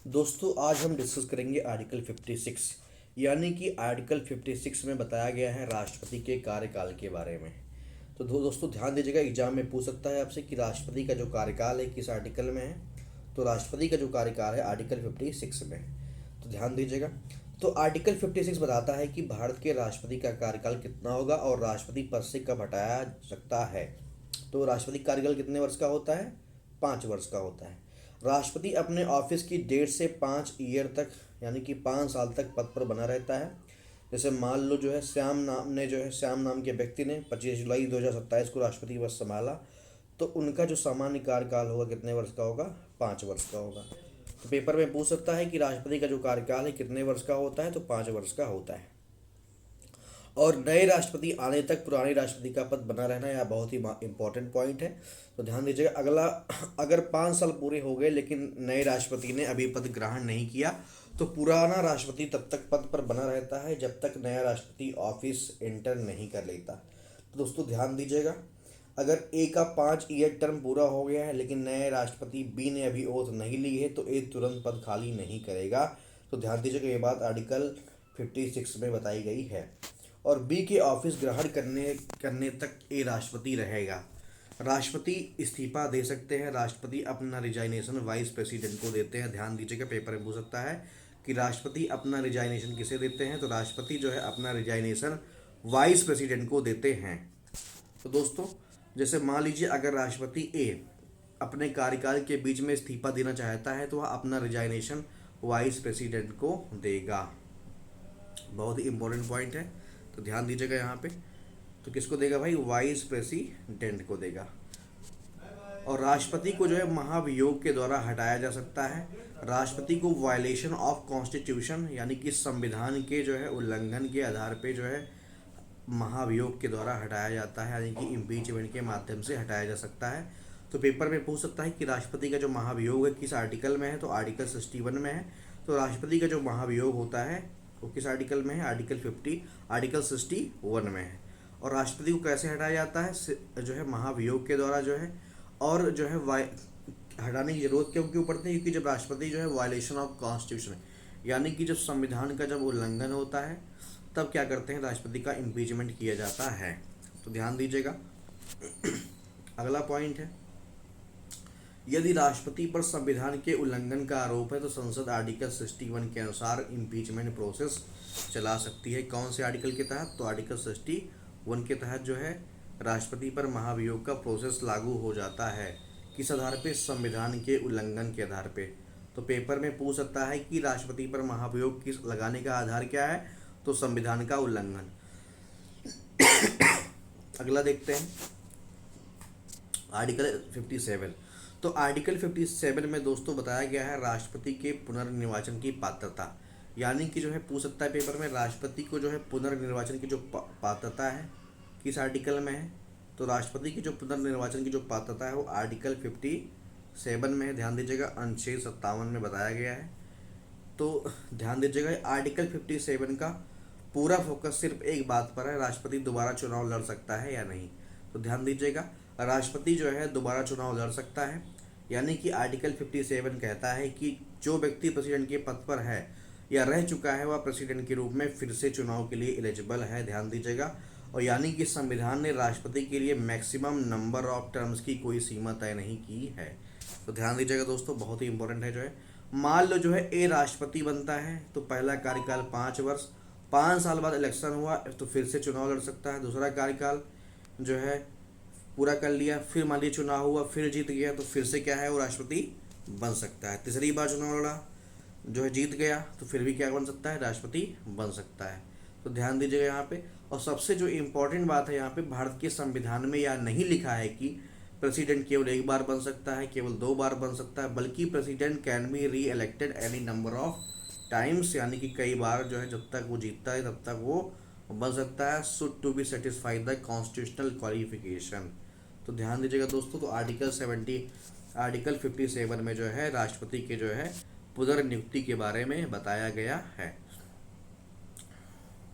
दोस्तों आज हम डिस्कस करेंगे आर्टिकल 56 यानी कि आर्टिकल 56 में बताया गया है राष्ट्रपति के कार्यकाल के बारे में। तो दोस्तों ध्यान दीजिएगा, एग्जाम में पूछ सकता है आपसे कि राष्ट्रपति का जो कार्यकाल है किस आर्टिकल में है। तो राष्ट्रपति का जो कार्यकाल है आर्टिकल 56 में है। तो ध्यान दीजिएगा। तो आर्टिकल 56 बताता है कि भारत के राष्ट्रपति का कार्यकाल कितना होगा और राष्ट्रपति पद से कब हटाया सकता है। तो राष्ट्रपति का कार्यकाल कितने वर्ष का होता है? 5 वर्ष का होता है। राष्ट्रपति अपने ऑफिस की डेट से 5 ईयर तक यानी कि 5 साल तक पद पर बना रहता है। जैसे मान लो श्याम नाम के व्यक्ति ने 25 जुलाई 2027 को राष्ट्रपति पद संभाला, तो उनका जो सामान्य कार्यकाल होगा कितने वर्ष का होगा? 5 वर्ष का होगा। तो पेपर में पूछ सकता है कि राष्ट्रपति का जो कार्यकाल है कितने वर्ष का होता है, तो 5 वर्ष का होता है। और नए राष्ट्रपति आने तक पुराने राष्ट्रपति का पद बना रहना यह बहुत ही इंपॉर्टेंट पॉइंट है। तो ध्यान दीजिएगा। अगला, अगर 5 साल पूरे हो गए लेकिन नए राष्ट्रपति ने अभी पद ग्रहण नहीं किया, तो पुराना राष्ट्रपति तब तक पद पर बना रहता है जब तक नया राष्ट्रपति ऑफिस एंटर नहीं कर लेता। तो दोस्तों ध्यान दीजिएगा, अगर ए का 5 ईयर टर्म पूरा हो गया है लेकिन नए राष्ट्रपति बी ने अभी ओथ नहीं ली है, तो ए तुरंत पद खाली नहीं करेगा। तो ध्यान दीजिएगा, ये बात आर्टिकल 56 में बताई गई है। और बी के ऑफिस ग्रहण करने तक ए राष्ट्रपति रहेगा। राष्ट्रपति इस्तीफा दे सकते हैं। राष्ट्रपति अपना रिजाइनेशन वाइस प्रेसिडेंट को देते हैं। ध्यान दीजिएगा, पेपर में पूछ सकता है कि राष्ट्रपति अपना रिजाइनेशन किसे देते हैं। तो राष्ट्रपति जो है अपना रिजाइनेशन वाइस प्रेसिडेंट को देते हैं। तो दोस्तों जैसे मान लीजिए अगर राष्ट्रपति ए अपने कार्यकाल के बीच में इस्तीफा देना चाहता है, तो वह अपना रिजाइनेशन वाइस प्रेसिडेंट को देगा। बहुत ही इंपॉर्टेंट पॉइंट है, तो ध्यान दीजिएगा यहाँ पे। तो किसको देगा भाई? वाइस प्रेसिडेंट को देगा। और राष्ट्रपति को जो है महाभियोग के द्वारा हटाया जा सकता है। राष्ट्रपति को वायलेशन ऑफ कॉन्स्टिट्यूशन यानी कि संविधान के जो है उल्लंघन के आधार पे जो है महाभियोग के द्वारा हटाया जाता है, यानी कि इम्पीचमेंट के माध्यम से हटाया जा सकता है। तो पेपर में पूछ सकता है कि राष्ट्रपति का जो महाभियोग है किस आर्टिकल में है। तो आर्टिकल 61 में है। तो राष्ट्रपति का जो महाभियोग होता है वो किस आर्टिकल में है? आर्टिकल 61 में है। और राष्ट्रपति को कैसे हटाया जाता है? जो है महाभियोग के द्वारा जो है। और जो है हटाने की जरूरत क्यों पड़ती है? क्योंकि जब राष्ट्रपति जो है वायलेशन ऑफ कॉन्स्टिट्यूशन यानी कि जब संविधान का जब उल्लंघन होता है, तब क्या करते हैं? राष्ट्रपति का इम्पीचमेंट किया जाता है। तो ध्यान दीजिएगा। अगला पॉइंट है, यदि राष्ट्रपति पर संविधान के उल्लंघन का आरोप है तो संसद आर्टिकल 61 के अनुसार इम्पीचमेंट प्रोसेस चला सकती है। कौन से आर्टिकल के तहत? तो आर्टिकल 61 के तहत जो है राष्ट्रपति पर महाभियोग का प्रोसेस लागू हो जाता है। किस आधार पे? संविधान के उल्लंघन के आधार पे। तो पेपर में पूछ सकता है कि राष्ट्रपति पर महाभियोग किस लगाने का आधार क्या है? तो संविधान का उल्लंघन। अगला देखते हैं, आर्टिकल 57। तो आर्टिकल 57 में दोस्तों बताया गया है राष्ट्रपति के पुनर्निर्वाचन की पात्रता, यानी कि जो है पूछ सकता है पेपर में राष्ट्रपति को जो है पुनर्निर्वाचन की जो पात्रता है किस आर्टिकल में है। तो राष्ट्रपति की जो पुनर्निर्वाचन की जो पात्रता है वो आर्टिकल 57 में है। ध्यान दीजिएगा, अनुच्छेद 57 में बताया गया है। तो ध्यान दीजिएगा, आर्टिकल 57 का पूरा फोकस सिर्फ एक बात पर है, राष्ट्रपति दोबारा चुनाव लड़ सकता है या नहीं। तो ध्यान दीजिएगा, राष्ट्रपति जो है दोबारा चुनाव लड़ सकता है, यानी कि आर्टिकल 57 कहता है कि जो व्यक्ति प्रेसिडेंट के पद पर है या रह चुका है वह प्रेसिडेंट के रूप में फिर से चुनाव के लिए एलिजिबल है। ध्यान दीजिएगा। और यानी कि संविधान ने राष्ट्रपति के लिए मैक्सिमम नंबर ऑफ टर्म्स की कोई सीमा तय नहीं की है। तो ध्यान दीजिएगा दोस्तों, बहुत ही इंपॉर्टेंट है। जो है मान लो जो है ए राष्ट्रपति बनता है तो पहला कार्यकाल 5 वर्ष, 5 साल बाद इलेक्शन हुआ तो फिर से चुनाव लड़ सकता है। दूसरा कार्यकाल जो है पूरा कर लिया, फिर मान लीजिए चुनाव हुआ, फिर जीत गया, तो फिर से क्या है वो राष्ट्रपति बन सकता है। तीसरी बार चुनाव लड़ा, जो है जीत गया, तो फिर भी क्या बन सकता है? राष्ट्रपति बन सकता है। तो ध्यान दीजिएगा यहाँ पे। और सबसे जो इम्पोर्टेंट बात है यहाँ पे, भारत के संविधान में यह नहीं लिखा है कि प्रेसिडेंट केवल एक बार बन सकता है, केवल 2 बार बन सकता है, बल्कि प्रेसिडेंट कैन बी री elected any number of times, यानी कि कई बार जो है जब तक वो जीतता है तब तक वो बन सकता है। Should to be satisfy the constitutional qualification. तो ध्यान दीजिएगा दोस्तों। तो आर्टिकल 57 में जो है राष्ट्रपति के जो है पुनर्नियुक्ति के बारे में बताया गया है।